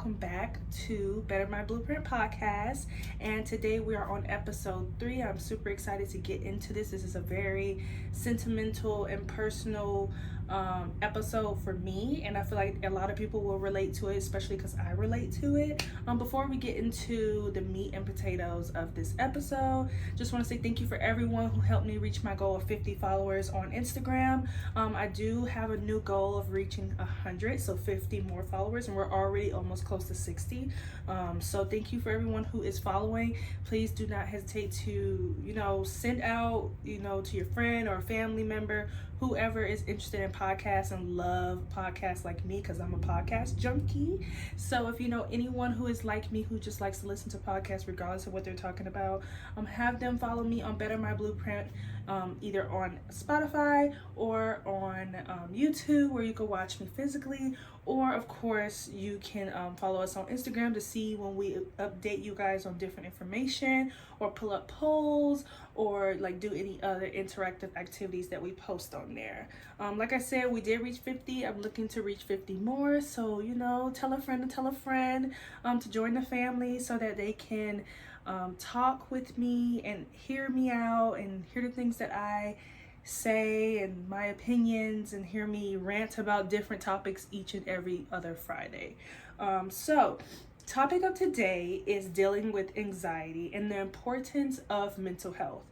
welcome back to Better My Blueprint podcast. And today we are on episode 3. I'm super excited to get into this. This is a very sentimental and personal episode for me, and I feel like a lot of people will relate to it, especially because I relate to it. Before we get into the meat and potatoes of this episode, just want to say thank you for everyone who helped me reach my goal of 50 followers on Instagram. I do have a new goal of reaching 100, so 50 more followers, and we're already almost close to 60. So thank you for everyone who is following. Please do not hesitate to send out to your friend or family member, whoever is interested in podcasts and love podcasts like me, because I'm a podcast junkie. So if you know anyone who is like me, who just likes to listen to podcasts regardless of what they're talking about, have them follow me on Better My Blueprint, either on Spotify or on YouTube, where you can watch me physically, or of course you can follow us on Instagram to see when we update you guys on different information, or pull up polls, or like do any other interactive activities that we post on there. Like I said, we did reach 50. I'm looking to reach 50 more, so tell a friend to tell a friend to join the family, so that they can talk with me and hear me out and hear the things that I say and my opinions, and hear me rant about different topics each and every other Friday. So topic of today is dealing with anxiety and the importance of mental health.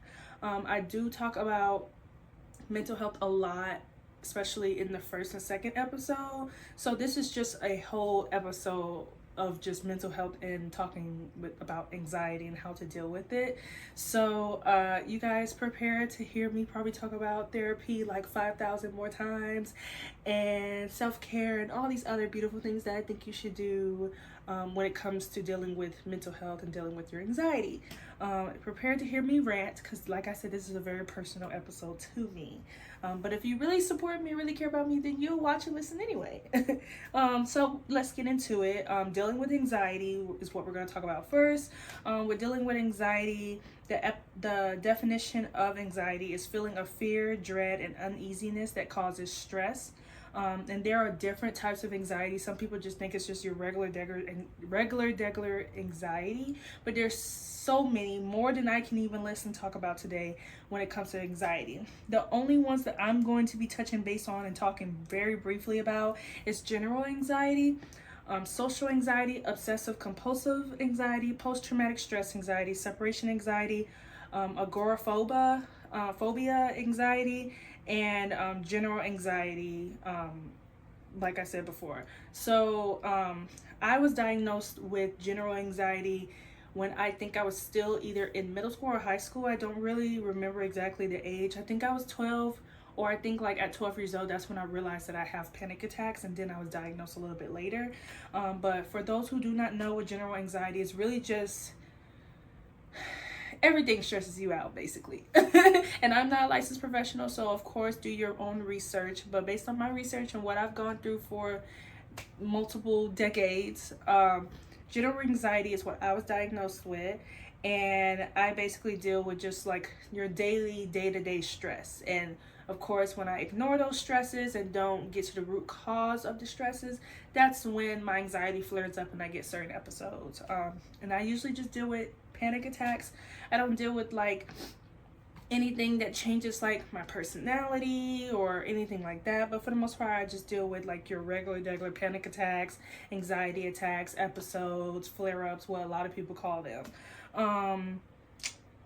I do talk about mental health a lot, especially in the first and second episode. So this is just a whole episode of just mental health and talking about anxiety and how to deal with it. So you guys prepare to hear me probably talk about therapy like 5,000 more times, and self-care, and all these other beautiful things that I think you should do when it comes to dealing with mental health and dealing with your anxiety. Prepare to hear me rant, because like I said, this is a very personal episode to me. But if you really support me, really care about me, then you'll watch and listen anyway. So let's get into it. Dealing with anxiety is what we're going to talk about first. With dealing with anxiety, the definition of anxiety is feeling of fear, dread, and uneasiness that causes stress. And there are different types of anxiety. Some people just think it's just your regular anxiety, but there's so many more than I can even list and talk about today when it comes to anxiety. The only ones that I'm going to be touching base on and talking very briefly about is general anxiety, social anxiety, obsessive compulsive anxiety, post-traumatic stress anxiety, separation anxiety, agoraphobia, phobia anxiety, and general anxiety, like I said before. So I was diagnosed with general anxiety when I think I was still either in middle school or high school. I don't really remember exactly the age. I think I was 12, or I think like at 12 years old, that's when I realized that I have panic attacks, and then I was diagnosed a little bit later. But for those who do not know what general anxiety is, really just everything stresses you out, basically. And I'm not a licensed professional, so of course do your own research. But based on my research and what I've gone through for multiple decades, general anxiety is what I was diagnosed with. And I basically deal with just like your daily, day-to-day stress. And of course, when I ignore those stresses and don't get to the root cause of the stresses, that's when my anxiety flares up and I get certain episodes. And I usually just deal with panic attacks. I don't deal with like anything that changes like my personality or anything like that, but for the most part I just deal with like your regular panic attacks, anxiety attacks, episodes, flare-ups, what a lot of people call them.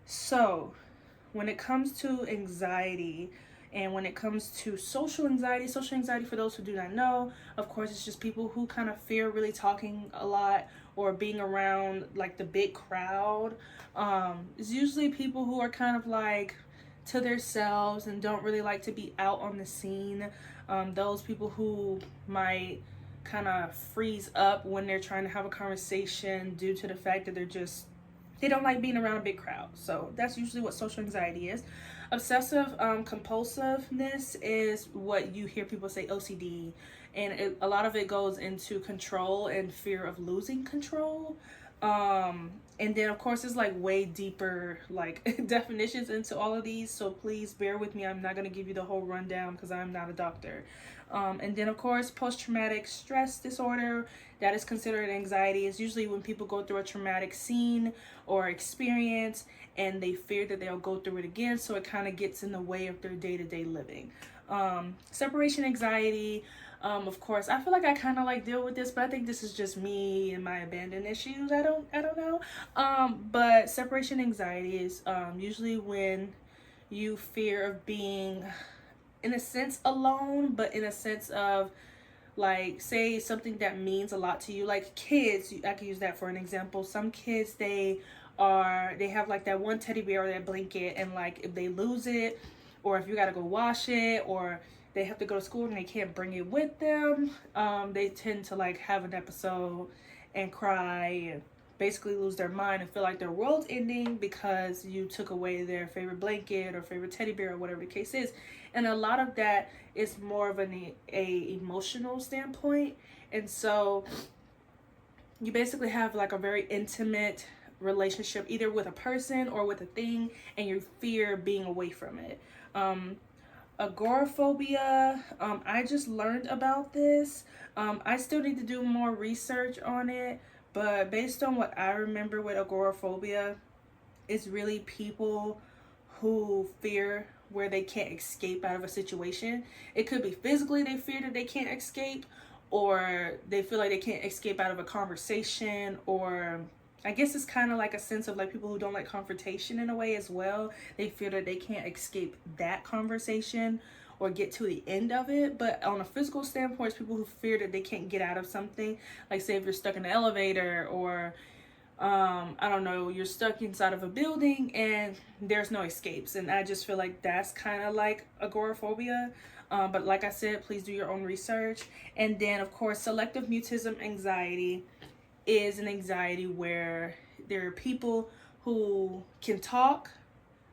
So when it comes to anxiety, and when it comes to social anxiety, for those who do not know, of course, it's just people who kind of fear really talking a lot or being around like the big crowd. It's usually people who are kind of like to themselves and don't really like to be out on the scene. Those people who might kind of freeze up when they're trying to have a conversation due to the fact that they don't like being around a big crowd. So that's usually what social anxiety is. Obsessive compulsiveness is what you hear people say, OCD, and a lot of it goes into control and fear of losing control. And then of course it's like way deeper like definitions into all of these, so please bear with me. I'm not going to give you the whole rundown because I'm not a doctor. And then of course post-traumatic stress disorder, that is considered anxiety. Is usually when people go through a traumatic scene or experience and they fear that they'll go through it again, so it kind of gets in the way of their day-to-day living. Separation anxiety, of course, I feel like I kind of like deal with this, but I think this is just me and my abandon issues. I don't know. But separation anxiety is usually when you fear of being, in a sense, alone, but in a sense of like, say something that means a lot to you, like kids. I could use that for an example. Some kids, they have like that one teddy bear or that blanket, and like if they lose it, or if you got to go wash it, or they have to go to school and they can't bring it with them, they tend to like have an episode and cry and basically lose their mind and feel like their world's ending because you took away their favorite blanket or favorite teddy bear or whatever the case is. And a lot of that is more of a emotional standpoint. And so you basically have like a very intimate relationship either with a person or with a thing, and you fear being away from it. Agoraphobia, I just learned about this. I still need to do more research on it, but based on what I remember with agoraphobia, it's really people who fear where they can't escape out of a situation. It could be physically they fear that they can't escape, or they feel like they can't escape out of a conversation, or I guess it's kind of like a sense of like people who don't like confrontation in a way as well. They feel that they can't escape that conversation or get to the end of it. But on a physical standpoint, it's people who fear that they can't get out of something. Like say if you're stuck in an elevator, or I don't know, you're stuck inside of a building and there's no escapes. And I just feel like that's kind of like agoraphobia. But like I said, please do your own research. And then of course, selective mutism anxiety is an anxiety where there are people who can talk,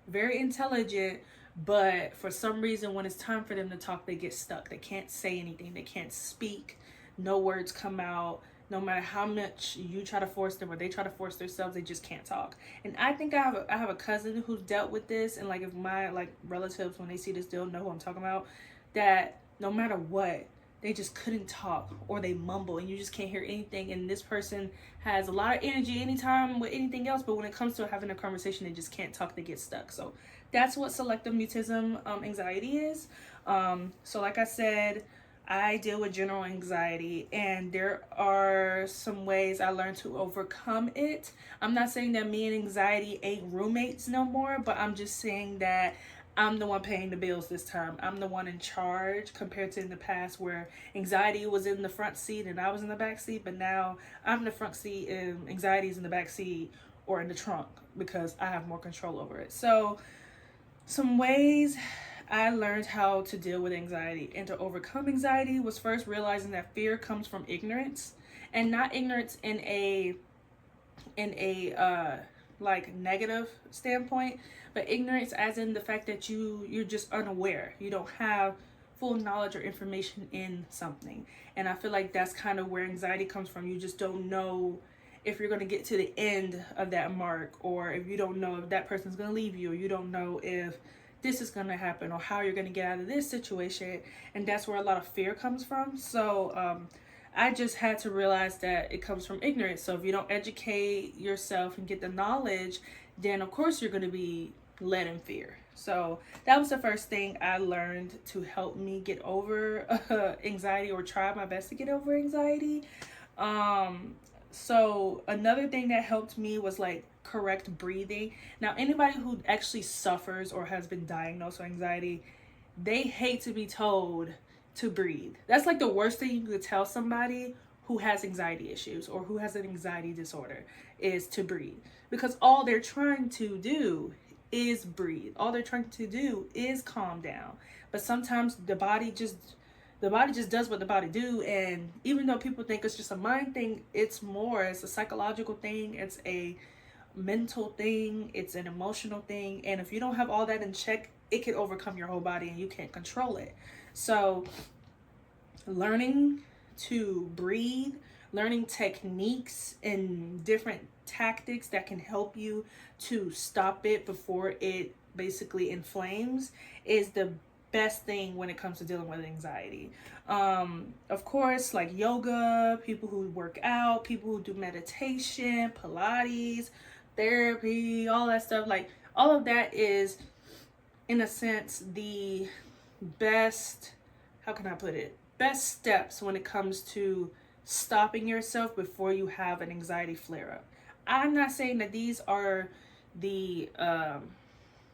very intelligent, but for some reason when it's time for them to talk, they get stuck. They can't say anything. They can't speak. No words come out. No matter how much you try to force them or they try to force themselves, they just can't talk. And I think I have a cousin who's dealt with this, and like if my like relatives, when they see this, they'll know who I'm talking about, that no matter what, they just couldn't talk, or they mumble and you just can't hear anything. And this person has a lot of energy anytime with anything else, but when it comes to having a conversation, they just can't talk. They get stuck. So that's what selective mutism anxiety is. So like I said, I deal with general anxiety, and there are some ways I learned to overcome it. I'm not saying that me and anxiety ain't roommates no more, but I'm just saying that I'm the one paying the bills this time. I'm the one in charge, compared to in the past where anxiety was in the front seat and I was in the back seat. But now I'm in the front seat and anxiety is in the back seat or in the trunk because I have more control over it. So some ways I learned how to deal with anxiety and to overcome anxiety was first realizing that fear comes from ignorance, and not ignorance in a like negative standpoint, but ignorance as in the fact that you're just unaware. You don't have full knowledge or information in something. And I feel like that's kind of where anxiety comes from. You just don't know if you're going to get to the end of that mark, or if you don't know if that person's going to leave you, or you don't know if this is going to happen, or how you're going to get out of this situation. And that's where a lot of fear comes from. So I just had to realize that it comes from ignorance. So if you don't educate yourself and get the knowledge, then of course you're going to be led in fear. So that was the first thing I learned to help me get over anxiety, or try my best to get over anxiety. So another thing that helped me was like correct breathing. Now, anybody who actually suffers or has been diagnosed with anxiety, they hate to be told to breathe. That's like the worst thing you could tell somebody who has anxiety issues or who has an anxiety disorder, is to breathe. Because all they're trying to do is breathe. All they're trying to do is calm down. But sometimes the body just does what the body do. And even though people think it's just a mind thing, it's more. It's a psychological thing. It's a mental thing. It's an emotional thing. And if you don't have all that in check, it can overcome your whole body and you can't control it. So learning to breathe, learning techniques and different tactics that can help you to stop it before it basically inflames is the best thing when it comes to dealing with anxiety. Of course, like yoga, people who work out, people who do meditation, Pilates, therapy, all that stuff, like all of that is, in a sense, the best, how can I put it? Best steps when it comes to stopping yourself before you have an anxiety flare up. I'm not saying that these are the,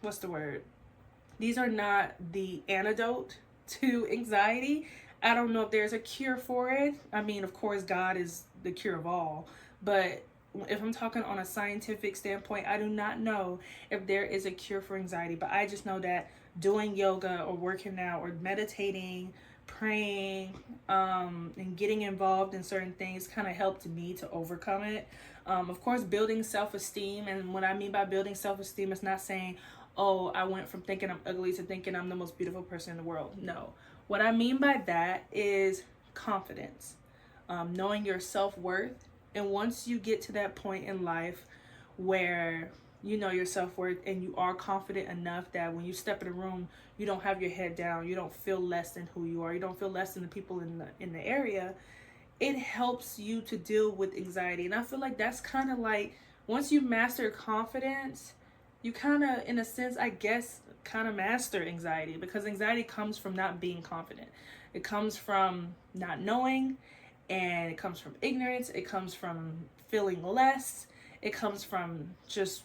what's the word? These are not the antidote to anxiety. I don't know if there's a cure for it. I mean, of course, God is the cure of all. But if I'm talking on a scientific standpoint, I do not know if there is a cure for anxiety. But I just know that doing yoga or working out or meditating, praying, and getting involved in certain things kind of helped me to overcome it. Of course, building self-esteem. And what I mean by building self-esteem is not saying, oh, I went from thinking I'm ugly to thinking I'm the most beautiful person in the world. No. What I mean by that is confidence, knowing your self-worth. And once you get to that point in life where you know your self-worth and you are confident enough that when you step in a room, you don't have your head down, you don't feel less than who you are, you don't feel less than the people in the area, it helps you to deal with anxiety. And I feel like that's kind of like, once you master confidence, you kind of, in a sense, I guess, kind of master anxiety, because anxiety comes from not being confident. It comes from not knowing, and it comes from ignorance. It comes from feeling less. It comes from just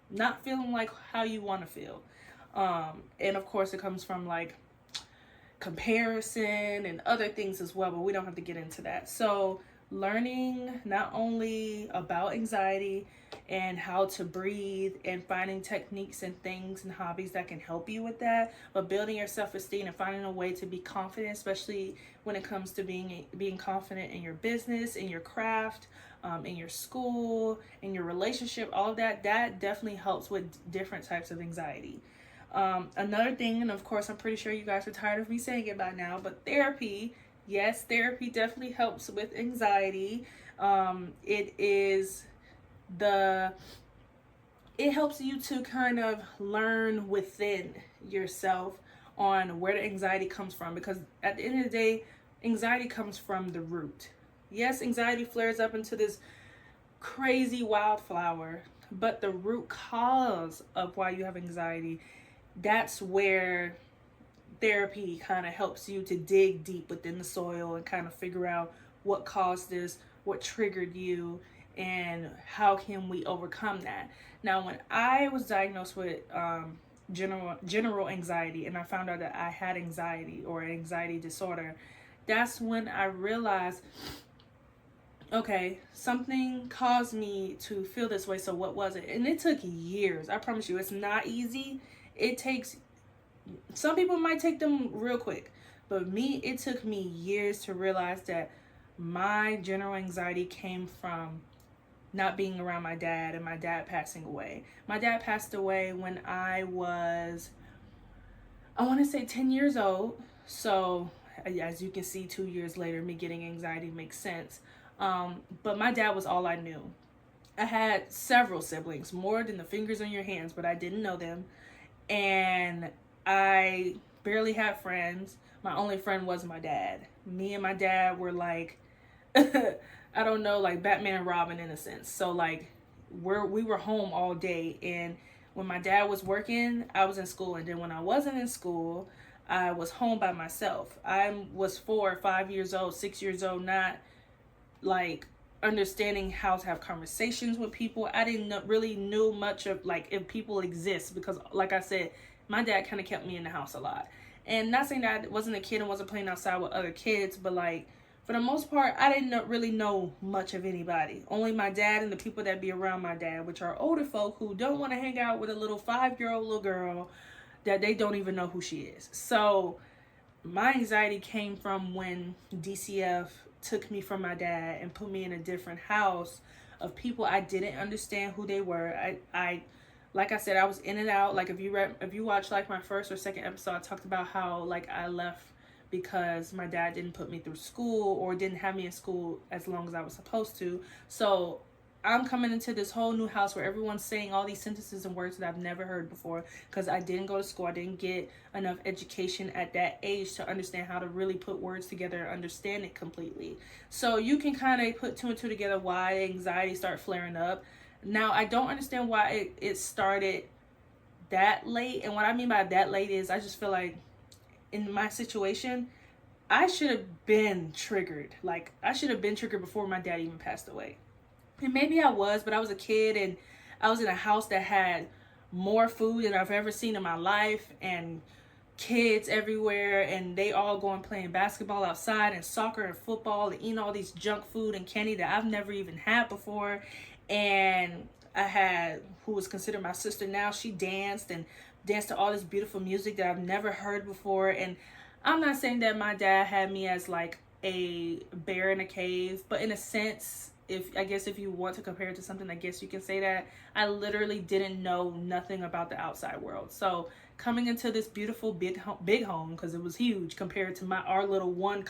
not feeling like how you want to feel. And of course, it comes from like comparison and other things as well, but we don't have to get into that. So learning not only about anxiety and how to breathe and finding techniques and things and hobbies that can help you with that, but building your self-esteem and finding a way to be confident, especially when it comes to being confident in your business, in your craft, in your school, in your relationship, all of that definitely helps with different types of anxiety. Another thing, and of course I'm pretty sure you guys are tired of me saying it by now, but therapy. Yes, therapy definitely helps with anxiety. It helps you to kind of learn within yourself on where the anxiety comes from, because at the end of the day, anxiety comes from the root. Yes, anxiety flares up into this crazy wildflower, but the root cause of why you have anxiety, that's where therapy kind of helps you to dig deep within the soil and kind of figure out what caused this, what triggered you, and how can we overcome that. Now, when I was diagnosed with general anxiety, and I found out that I had anxiety or an anxiety disorder, that's when I realized, okay, something caused me to feel this way, so what was it? And it took years. I promise you, it's not easy. It takes, some people might take them real quick, but me, it took me years to realize that my general anxiety came from not being around my dad and my dad passing away. My dad passed away when I was, I want to say 10 years old. So as you can see, 2 years later, me getting anxiety makes sense. But my dad was all I knew. I had several siblings, more than the fingers on your hands, but I didn't know them. And I barely had friends. My only friend was my dad. Me and my dad were like, I don't know, like Batman and Robin in a sense. So like we were home all day, and when my dad was working, I was in school, and then when I wasn't in school, I was home by myself. I was 4 or 5 years old, 6 years old, not like understanding how to have conversations with people. I didn't really knew much of like if people exist, because like I said, my dad kind of kept me in the house a lot. And not saying that I wasn't a kid and wasn't playing outside with other kids, but like for the most part, I didn't really know much of anybody. Only my dad and the people that be around my dad, which are older folk who don't want to hang out with a little 5-year-old little girl that they don't even know who she is. So my anxiety came from when DCF took me from my dad and put me in a different house of people I didn't understand who they were. I like I said, I was in and out. Like if you watch like my first or second episode, I talked about how like I left because my dad didn't put me through school or didn't have me in school as long as I was supposed to. So I'm coming into this whole new house where everyone's saying all these sentences and words that I've never heard before because I didn't go to school. I didn't get enough education at that age to understand how to really put words together and understand it completely. So you can kind of put two and two together why anxiety started flaring up. Now, I don't understand why it started that late. And what I mean by that late is I just feel like in my situation, I should have been triggered. Like, I should have been triggered before my dad even passed away. And maybe I was, but I was a kid and I was in a house that had more food than I've ever seen in my life and kids everywhere, and they all going playing basketball outside and soccer and football and eating all these junk food and candy that I've never even had before. And I had, who was considered my sister now, she danced to all this beautiful music that I've never heard before. And I'm not saying that my dad had me as like a bear in a cave, but in a sense, if you want to compare it to something, I guess you can say that I literally didn't know nothing about the outside world. So coming into this beautiful big home, because it was huge compared to our little one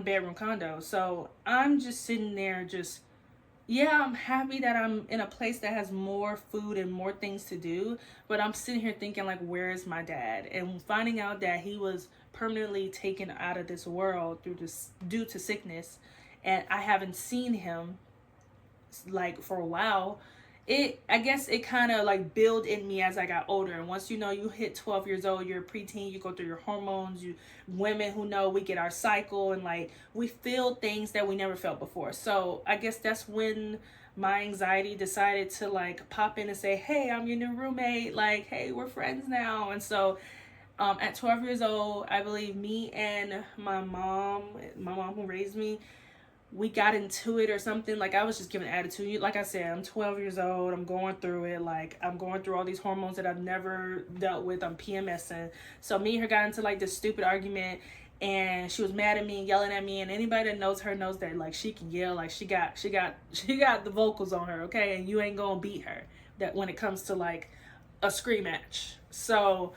bedroom condo. So I'm just sitting there I'm happy that I'm in a place that has more food and more things to do, but I'm sitting here thinking like, where is my dad? And finding out that he was permanently taken out of this world due to sickness, and I haven't seen him like for a while. I guess it kind of like built in me as I got older. And once you hit 12 years old, you're a preteen, you go through your hormones. Women who know, we get our cycle and like we feel things that we never felt before. So I guess that's when my anxiety decided to like pop in and say, hey, I'm your new roommate. Like, hey, we're friends now. And so at 12 years old, I believe me and my mom who raised me, we got into it or something. Like, I was just giving attitude. Like I said, I'm 12 years old. I'm going through it. Like, I'm going through all these hormones that I've never dealt with. I'm PMSing. So me and her got into like this stupid argument, and she was mad at me and yelling at me. And anybody that knows her knows that like she can yell. Like, she got the vocals on her, okay? And you ain't gonna beat her that when it comes to like a scream match. So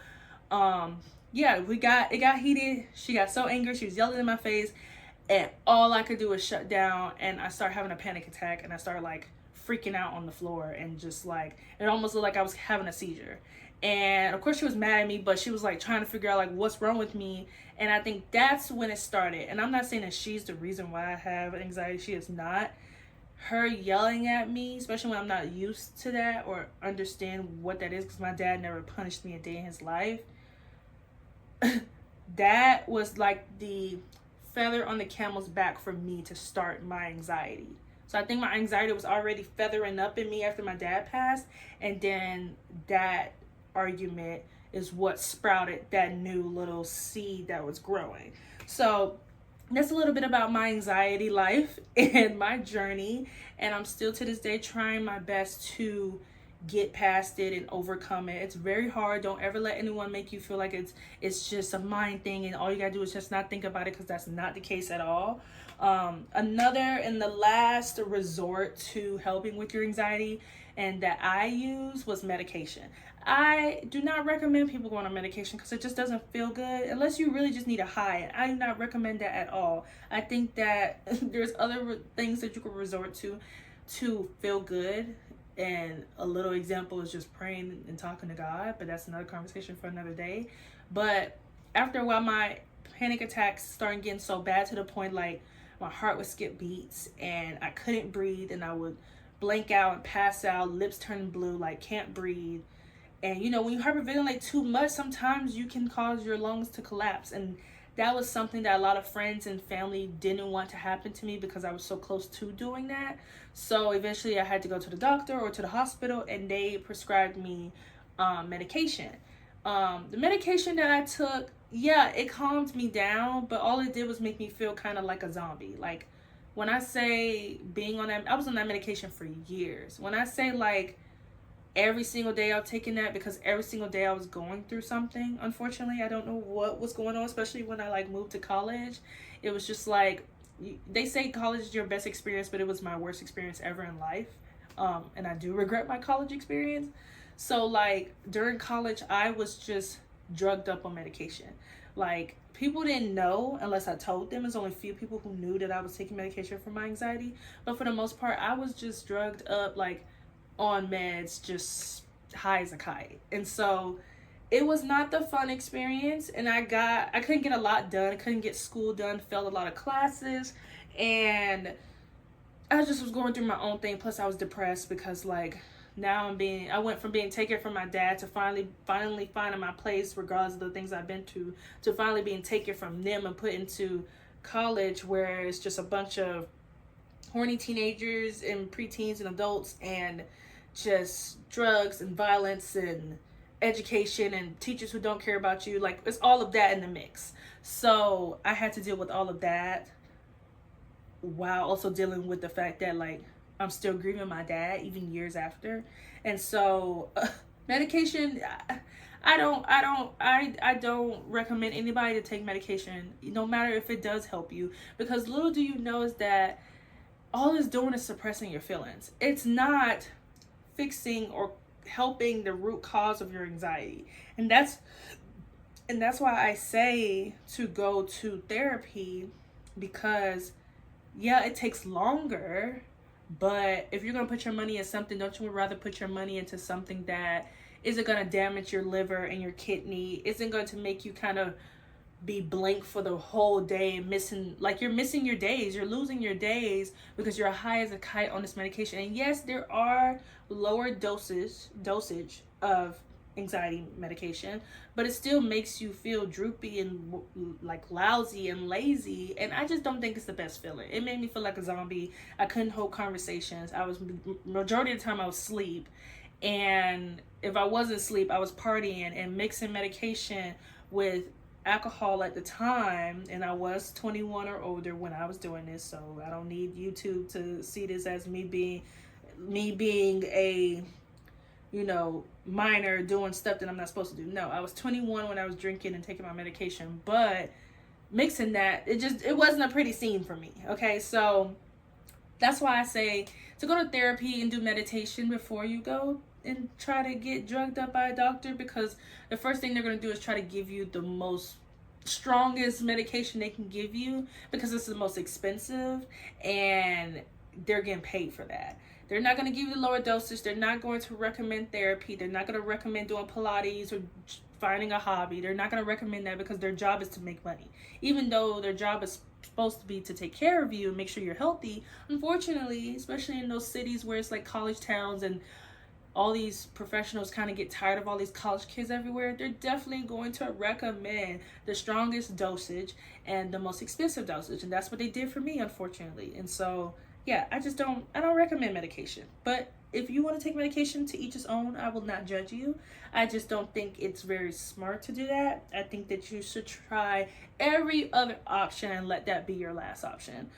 yeah, it got heated. She got so angry. She was yelling in my face. And all I could do was shut down, and I started having a panic attack, and I started like freaking out on the floor, and just like it almost looked like I was having a seizure. And of course she was mad at me, but she was like trying to figure out like what's wrong with me. And I think that's when it started. And I'm not saying that she's the reason why I have anxiety. She is not. Her yelling at me, especially when I'm not used to that or understand what that is, because my dad never punished me a day in his life. That was like the feather on the camel's back for me to start my anxiety. So I think my anxiety was already feathering up in me after my dad passed, and then that argument is what sprouted that new little seed that was growing. So that's a little bit about my anxiety life and my journey, and I'm still to this day trying my best to get past it and overcome it. It's very hard. Don't ever let anyone make you feel like it's just a mind thing and all you gotta do is just not think about it, because that's not the case at all. Another and the last resort to helping with your anxiety and that I use was medication. I do not recommend people going on medication because it just doesn't feel good unless you really just need a high. I do not recommend that at all. I think that there's other things that you can resort to feel good. And a little example is just praying and talking to God, but that's another conversation for another day. But after a while, my panic attacks started getting so bad to the point like my heart would skip beats and I couldn't breathe, and I would blank out and pass out, lips turning blue, like can't breathe. And when you hyperventilate too much, sometimes you can cause your lungs to collapse. And that was something that a lot of friends and family didn't want to happen to me because I was so close to doing that. So eventually I had to go to the doctor or to the hospital, and they prescribed me medication. The medication that I took, yeah, it calmed me down, but all it did was make me feel kind of like a zombie. Like, when I say being on that, I was on that medication for years. When I say like every single day I was taking that, because every single day I was going through something. Unfortunately, I don't know what was going on, especially when I like moved to college. It was just like, they say college is your best experience, but it was my worst experience ever in life. And I do regret my college experience. So like during college, I was just drugged up on medication. Like, people didn't know unless I told them. There's only a few people who knew that I was taking medication for my anxiety. But for the most part, I was just drugged up, like on meds, just high as a kite. And so it was not the fun experience. And I couldn't get a lot done. I couldn't get school done, failed a lot of classes. And I just was going through my own thing. Plus, I was depressed because, like, now I went from being taken from my dad to finally finding my place, regardless of the things I've been to finally being taken from them and put into college, where it's just a bunch of horny teenagers and preteens and adults, and just drugs and violence and education and teachers who don't care about you. Like, it's all of that in the mix. So I had to deal with all of that, while also dealing with the fact that, like, I'm still grieving my dad even years after. And so medication, I don't recommend anybody to take medication, no matter if it does help you, because little do you know is that all it's doing is suppressing your feelings. It's not fixing or helping the root cause of your anxiety. And that's why I say to go to therapy, because yeah, it takes longer, but if you're going to put your money in something, don't you rather put your money into something that isn't going to damage your liver and your kidney, isn't going to make you kind of be blank for the whole day and you're missing your days, you're losing your days because you're high as a kite on this medication. And yes, there are lower dosage of anxiety medication, but it still makes you feel droopy and like lousy and lazy, and I just don't think it's the best feeling. It made me feel like a zombie. I couldn't hold conversations. Majority of the time I was asleep, and if I wasn't asleep, I was partying and mixing medication with alcohol at the time, and I was 21 or older when I was doing this, so I don't need YouTube to see this as me being a minor doing stuff that I'm not supposed to do. No, I was 21 when I was drinking and taking my medication, but mixing that, it wasn't a pretty scene for me. Okay, so that's why I say to go to therapy and do meditation before you go and try to get drugged up by a doctor, because the first thing they're going to do is try to give you the most strongest medication they can give you, because it's the most expensive and they're getting paid for that. They're not going to give you the lower dosage. They're not going to recommend therapy. They're not going to recommend doing Pilates or finding a hobby. They're not going to recommend that, because their job is to make money. Even though their job is supposed to be to take care of you and make sure you're healthy, unfortunately, especially in those cities where it's like college towns and all these professionals kind of get tired of all these college kids everywhere, they're definitely going to recommend the strongest dosage and the most expensive dosage. And that's what they did for me, unfortunately. And so yeah, I don't recommend medication. But if you want to take medication, to each his own. I will not judge you. I just don't think it's very smart to do that. I think that you should try every other option and let that be your last option.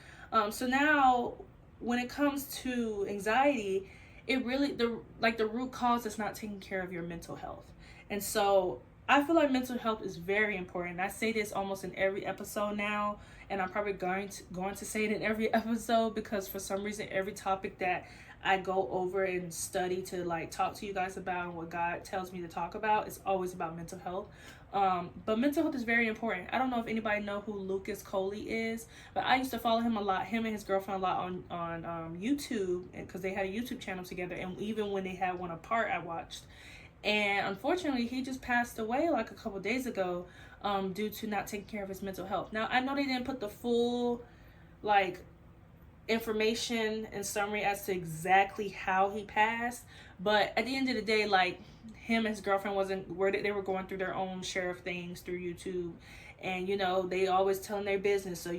So now, when it comes to anxiety, it really, the root cause is not taking care of your mental health. And so I feel like mental health is very important. I say this almost in every episode now, and I'm probably going to say it in every episode, because for some reason every topic that I go over and study to like talk to you guys about, and what God tells me to talk about, is always about mental health. But mental health is very important. I don't know if anybody know who Lucas Coley is, but I used to follow him a lot, him and his girlfriend, a lot on YouTube, because they had a YouTube channel together, and even when they had one apart, I watched. And unfortunately, he just passed away like a couple days ago, due to not taking care of his mental health. Now, I know they didn't put the full like information and summary as to exactly how he passed, but at the end of the day, like, him and his girlfriend they were going through their own share of things through YouTube, and they always telling their business, so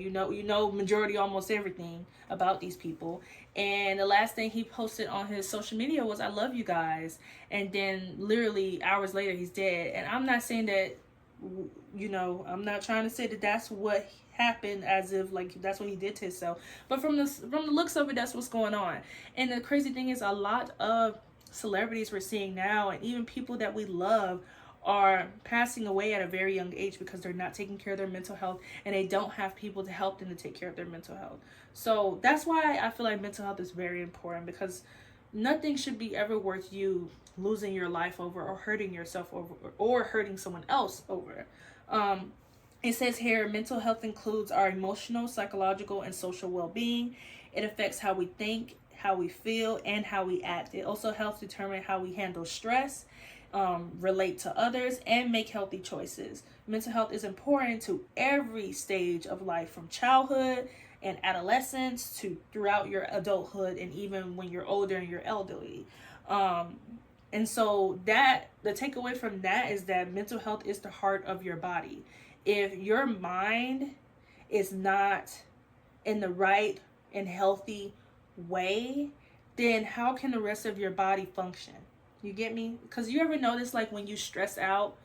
majority, almost everything about these people. And the last thing he posted on his social media was, "I love you guys," and then literally hours later he's dead. And I'm not saying that, I'm not trying to say that that's what happened, as if like that's what he did to himself, but from the looks of it, that's what's going on. And the crazy thing is, a lot of celebrities we're seeing now, and even people that we love, are passing away at a very young age because they're not taking care of their mental health, and they don't have people to help them to take care of their mental health. So that's why I feel like mental health is very important, because nothing should be ever worth you losing your life over, or hurting yourself over, or hurting someone else over. It says here, mental health includes our emotional, psychological, and social well-being. It affects how we think, how we feel, and how we act. It also helps determine how we handle stress, relate to others, and make healthy choices. Mental health is important to every stage of life, from childhood and adolescence to throughout your adulthood, and even when you're older and you're elderly. And so that the takeaway from that is that mental health is the heart of your body. If your mind is not in the right and healthy way, then how can the rest of your body function? You get me? Because you ever notice, like, when you stress out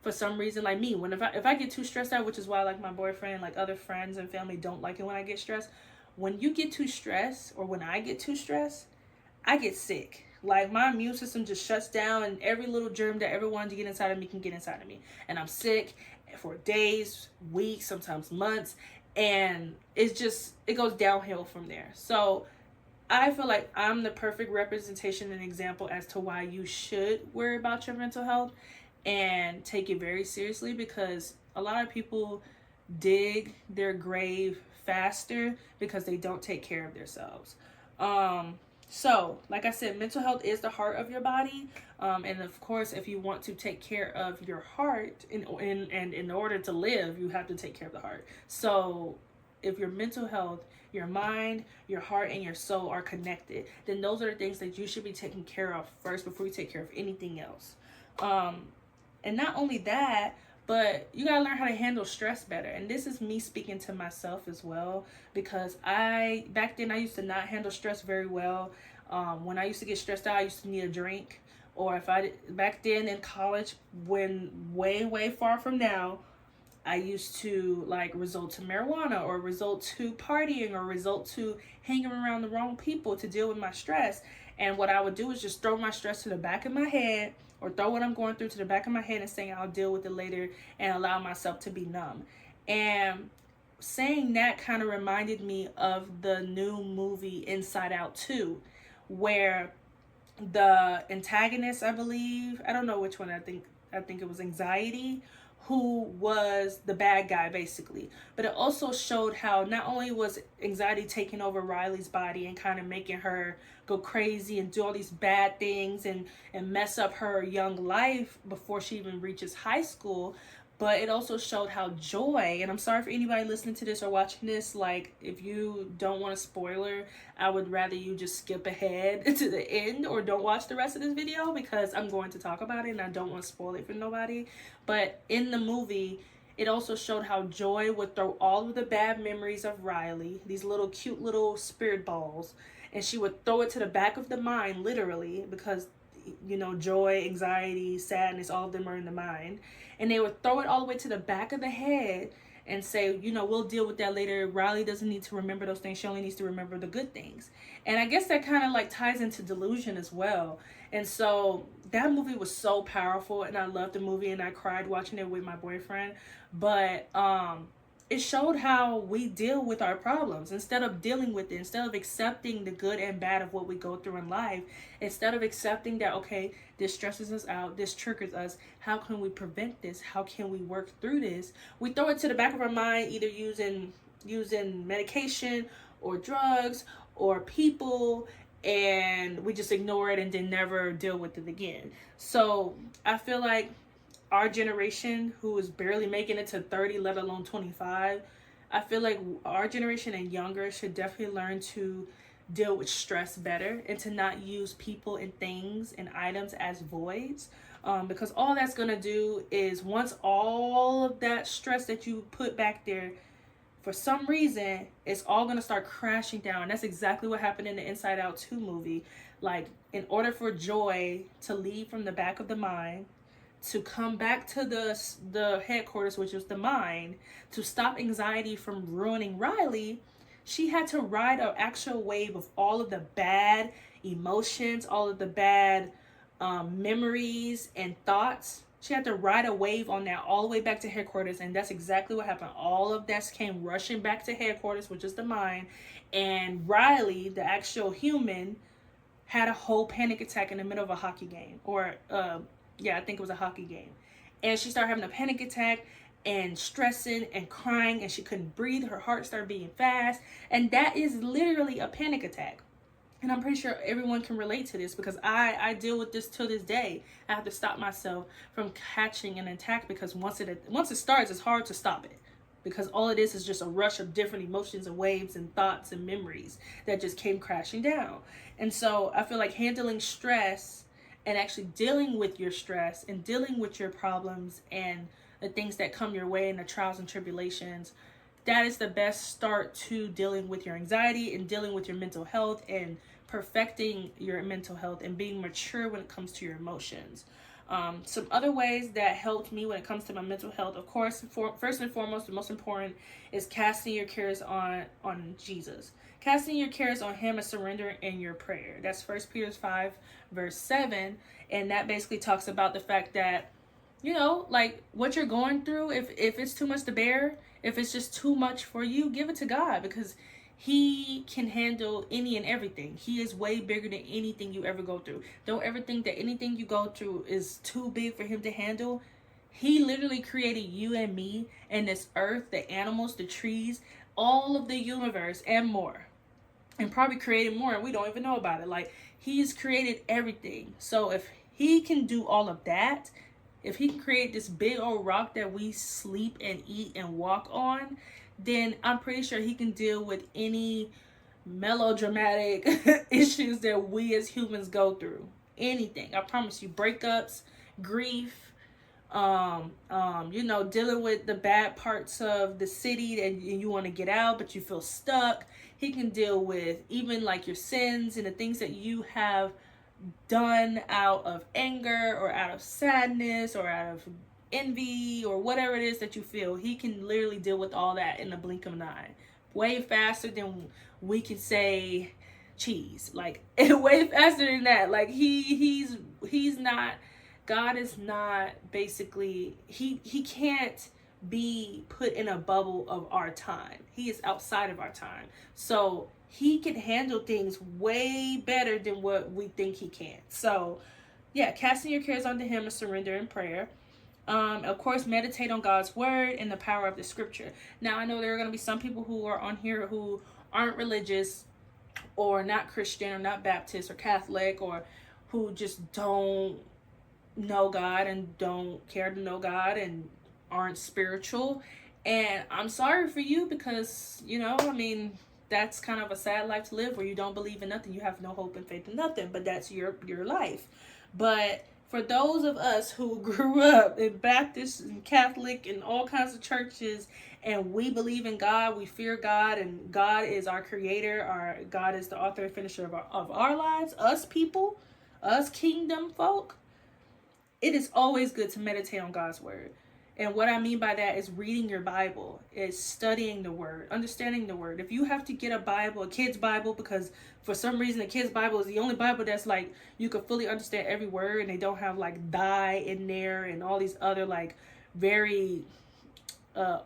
for some reason, like me, when if I get too stressed out, which is why, like, my boyfriend, like other friends and family don't like it when I get stressed. When you get too stressed, or when I get too stressed, I get sick. Like, my immune system just shuts down, and every little germ that ever wanted to get inside of me can get inside of me. And I'm sick for days, weeks, sometimes months. And it's just, it goes downhill from there. So I feel like I'm the perfect representation and example as to why you should worry about your mental health and take it very seriously, because a lot of people dig their grave faster because they don't take care of themselves. So, like I said, mental health is the heart of your body. And of course, if you want to take care of your heart, in order to live, you have to take care of the heart. So, if your mental health, your mind, your heart, and your soul are connected, then those are the things that you should be taking care of first before you take care of anything else. And not only that, but you gotta learn how to handle stress better. And this is me speaking to myself as well, because back then I used to not handle stress very well. When I used to get stressed out, I used to need a drink. Or back then in college, when way far from now, I used to like resort to marijuana, or resort to partying, or resort to hanging around the wrong people to deal with my stress. And what I would do is just throw my stress to the back of my head, or throw what I'm going through to the back of my head, and saying I'll deal with it later, and allow myself to be numb. And saying that kind of reminded me of the new movie Inside Out 2, where the antagonist, I believe, I don't know which one, I think it was Anxiety, who was the bad guy basically. But it also showed how not only was Anxiety taking over Riley's body and kind of making her go crazy and do all these bad things and mess up her young life before she even reaches high school, but it also showed how Joy, and I'm sorry for anybody listening to this or watching this, like, if you don't want a spoiler, I would rather you just skip ahead to the end, or don't watch the rest of this video, because I'm going to talk about it and I don't want to spoil it for nobody. But in the movie, it also showed how Joy would throw all of the bad memories of Riley, these little cute little spirit balls, and she would throw it to the back of the mind, literally, because, you know, joy, anxiety, sadness, all of them are in the mind. And they would throw it all the way to the back of the head and say, you know, we'll deal with that later. Riley doesn't need to remember those things. She only needs to remember the good things. And I guess that kind of like ties into delusion as well. And so that movie was so powerful, and I loved the movie, and I cried watching it with my boyfriend. But it showed how we deal with our problems. Instead of dealing with it, instead of accepting the good and bad of what we go through in life, instead of accepting that, okay, this stresses us out, this triggers us, how can we prevent this, how can we work through this, we throw it to the back of our mind, either using medication or drugs or people, and we just ignore it and then never deal with it again. So I feel like our generation, who is barely making it to 30, let alone 25, I feel like our generation and younger should definitely learn to deal with stress better, and to not use people and things and items as voids. Because all that's going to do is, once all of that stress that you put back there, for some reason, it's all going to start crashing down. That's exactly what happened in the Inside Out 2 movie. Like, in order for joy to leave from the back of the mind, to come back to the headquarters, which was the mind, to stop anxiety from ruining Riley, she had to ride an actual wave of all of the bad emotions, all of the bad memories and thoughts. She had to ride a wave on that all the way back to headquarters, and that's exactly what happened. All of that came rushing back to headquarters, which is the mind, and Riley, the actual human, had a whole panic attack in the middle of a hockey game, or I think it was a hockey game. And she started having a panic attack, and stressing and crying, and she couldn't breathe. Her heart started beating fast. And that is literally a panic attack. And I'm pretty sure everyone can relate to this, because I deal with this till this day. I have to stop myself from catching an attack, because once it starts, it's hard to stop it, because all it is just a rush of different emotions and waves and thoughts and memories that just came crashing down. And so I feel like handling stress and actually dealing with your stress and dealing with your problems and the things that come your way and the trials and tribulations, that is the best start to dealing with your anxiety and dealing with your mental health and perfecting your mental health and being mature when it comes to your emotions. Some other ways that helped me when it comes to my mental health, of course, first and foremost, the most important is casting your cares on Jesus. Casting your cares on him and surrendering in your prayer. That's 1 Peter 5 verse 7. And that basically talks about the fact that, like what you're going through, if it's too much to bear, if it's just too much for you, give it to God, because he can handle any and everything. He is way bigger than anything you ever go through. Don't ever think that anything you go through is too big for him to handle. He literally created you and me and this earth, the animals, the trees, all of the universe and more. And probably created more, and we don't even know about it. Like, he's created everything. So if he can do all of that, if he can create this big old rock that we sleep and eat and walk on, then I'm pretty sure he can deal with any melodramatic issues that we as humans go through. Anything. I promise you. Breakups, grief, dealing with the bad parts of the city that you want to get out, but you feel stuck. He can deal with even like your sins and the things that you have done out of anger or out of sadness or out of envy or whatever it is that you feel. He can literally deal with all that in the blink of an eye, way faster than we can say cheese, like way faster than that. Like he's not, God is not, basically he can't be put in a bubble of our time. He is outside of our time, so he can handle things way better than what we think he can. So yeah, casting your cares onto him and surrender in prayer. Of course, meditate on God's word and the power of the scripture. Now, I know there are going to be some people who are on here who aren't religious or not Christian or not Baptist or Catholic, or who just don't know God and don't care to know God and aren't spiritual. And I'm sorry for you, because, that's kind of a sad life to live, where you don't believe in nothing. You have no hope and faith in nothing, but that's your life. But for those of us who grew up in Baptist and Catholic and all kinds of churches, and we believe in God, we fear God, and God is our creator, God is the author and finisher of our lives, us people, us kingdom folk, it is always good to meditate on God's word. And what I mean by that is reading your Bible, is studying the word, understanding the word. If you have to get a Bible, a kid's Bible, because for some reason the kid's Bible is the only Bible that's like you can fully understand every word, and they don't have like die in there and all these other like very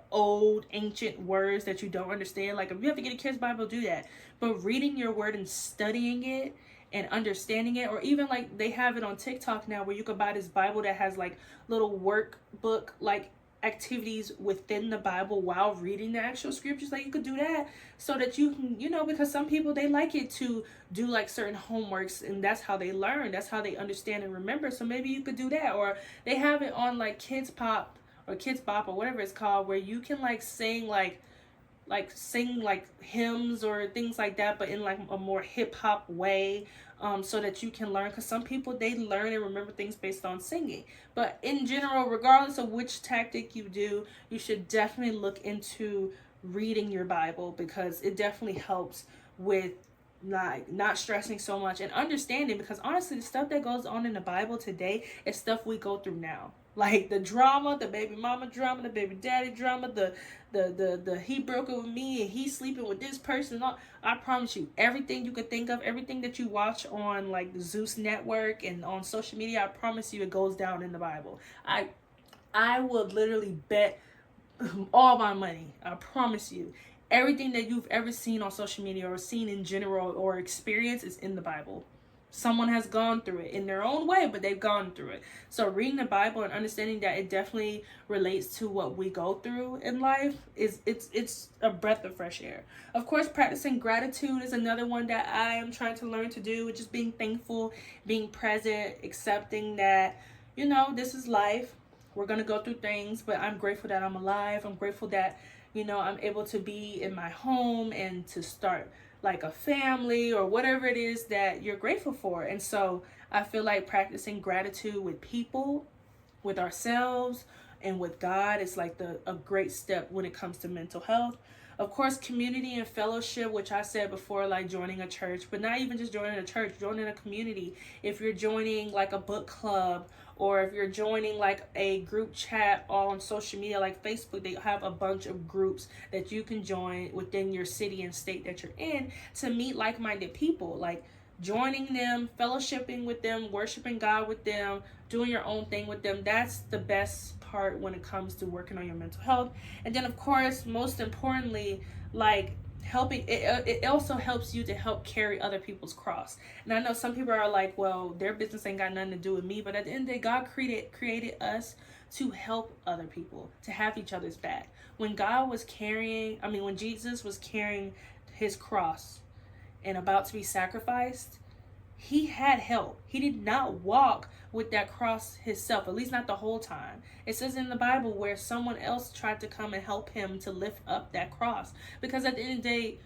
old ancient words that you don't understand. Like, if you have to get a kid's Bible, do that. But reading your word and studying it and understanding it, or even like they have it on TikTok now, where you can buy this Bible that has like little workbook like activities within the Bible while reading the actual scriptures. Like, you could do that so that you can, because some people, they like it to do like certain homeworks, and that's how they learn, that's how they understand and remember. So maybe you could do that. Or they have it on like Kids Pop or Kids Bop or whatever it's called, where you can like sing sing hymns or things like that, but in like a more hip-hop way, so that you can learn. Because some people, they learn and remember things based on singing. But in general, regardless of which tactic you do, you should definitely look into reading your Bible, because it definitely helps with like not stressing so much and understanding. Because honestly, the stuff that goes on in the Bible today is stuff we go through now. Like the drama, the baby mama drama, the baby daddy drama, the he broke up with me and he's sleeping with this person. I promise you, everything you could think of, everything that you watch on like the Zeus Network and on social media, I promise you it goes down in the Bible. I would literally bet all my money, I promise you, everything that you've ever seen on social media or seen in general or experienced is in the Bible. Someone has gone through it in their own way, but they've gone through it. So reading the Bible and understanding that it definitely relates to what we go through in life it's a breath of fresh air. Of course, practicing gratitude is another one that I am trying to learn to do, which is being thankful, being present, accepting that, this is life. We're going to go through things, but I'm grateful that I'm alive. I'm grateful that, I'm able to be in my home and to start like a family or whatever it is that you're grateful for. And so I feel like practicing gratitude with people, with ourselves, and with God is like a great step when it comes to mental health. Of course, community and fellowship, which I said before, like joining a church, but not even just joining a church, joining a community. If you're joining like a book club, or if you're joining like a group chat on social media like Facebook, they have a bunch of groups that you can join within your city and state that you're in to meet like-minded people. Like joining them, fellowshipping with them, worshiping God with them, doing your own thing with them. That's the best part when it comes to working on your mental health. And then of course, most importantly, like helping it also helps you to help carry other people's cross. And I know some people are like, well, their business ain't got nothing to do with me, but at the end of the day, God created us to help other people, to have each other's back. When when Jesus was carrying his cross and about to be sacrificed, he had help. He did not walk with that cross himself, at least not the whole time. It says in the Bible where someone else tried to come and help him to lift up that cross. Because at the end of the day,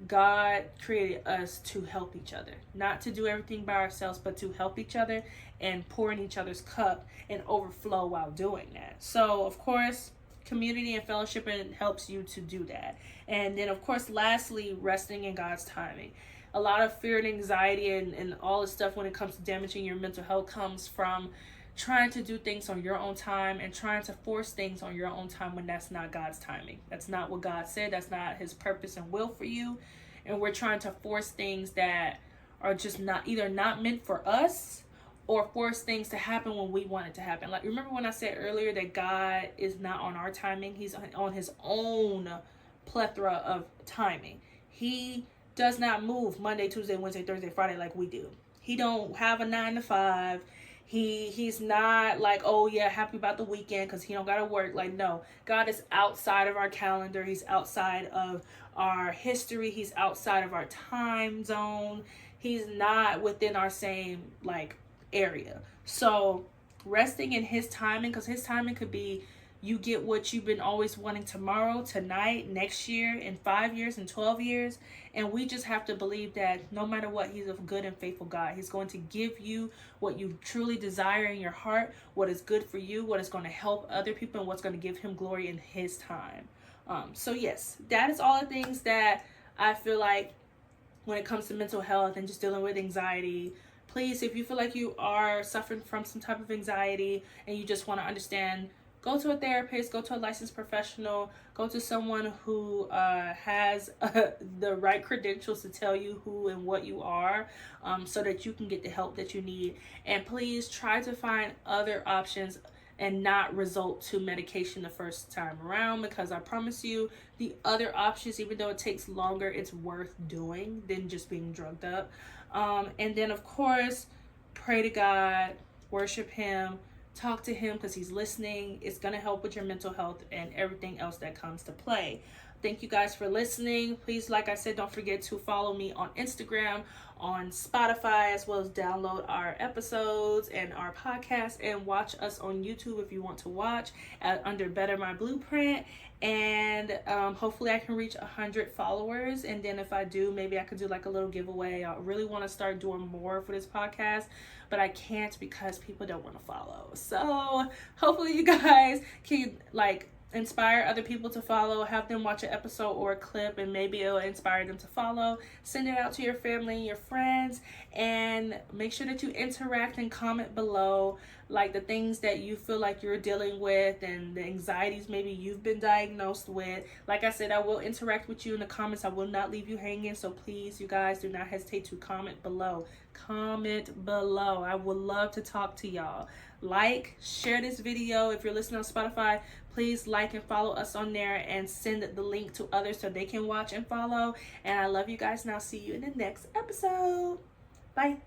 God created us to help each other, not to do everything by ourselves, but to help each other and pour in each other's cup and overflow while doing that. So, of course, community and fellowship helps you to do that. And then, of course, lastly, resting in God's timing. A lot of fear and anxiety and all this stuff when it comes to damaging your mental health comes from trying to do things on your own time and trying to force things on your own time when that's not God's timing. That's not what God said. That's not his purpose and will for you. And we're trying to force things that are just either not meant for us, or force things to happen when we want it to happen. Like, remember when I said earlier that God is not on our timing? He's on his own plethora of timing. He does not move Monday, Tuesday, Wednesday, Thursday, Friday like we do. He don't have a 9 to 5. He's not like, oh yeah, happy about the weekend because he don't gotta work. Like, no, God is outside of our calendar. He's outside of our history. He's outside of our time zone. He's not within our same like area. So resting in his timing, because his timing could be you get what you've been always wanting tomorrow, tonight, next year, in 5 years, in 12 years. And we just have to believe that no matter what, he's a good and faithful God. He's going to give you what you truly desire in your heart, what is good for you, what is going to help other people, and what's going to give him glory in his time. So yes, that is all the things that I feel like when it comes to mental health and just dealing with anxiety. Please, if you feel like you are suffering from some type of anxiety and you just want to understand, go to a therapist, go to a licensed professional, go to someone who has the right credentials to tell you who and what you are, so that you can get the help that you need. And please try to find other options and not resort to medication the first time around, because I promise you the other options, even though it takes longer, it's worth doing than just being drugged up. And then of course, pray to God, worship him, talk to him because he's listening. It's going to help with your mental health and everything else that comes to play. Thank you guys for listening. Please, like I said, don't forget to follow me on Instagram, on Spotify, as well as download our episodes and our podcast, and watch us on YouTube if you want to watch under Better My Blueprint. And hopefully I can reach 100 followers. And then if I do, maybe I could do like a little giveaway. I really want to start doing more for this podcast, but I can't because people don't want to follow. So hopefully you guys can like inspire other people to follow, have them watch an episode or a clip, and maybe it'll inspire them to follow. Send it out to your family and your friends, and make sure that you interact and comment below, like the things that you feel like you're dealing with and the anxieties maybe you've been diagnosed with. Like I said, I will interact with you in the comments. I will not leave you hanging, so please, you guys, do not hesitate to comment below. Comment below. I would love to talk to y'all. Like, share this video. If you're listening on Spotify, please like and follow us on there and send the link to others so they can watch and follow. And I love you guys, and I'll see you in the next episode. Bye.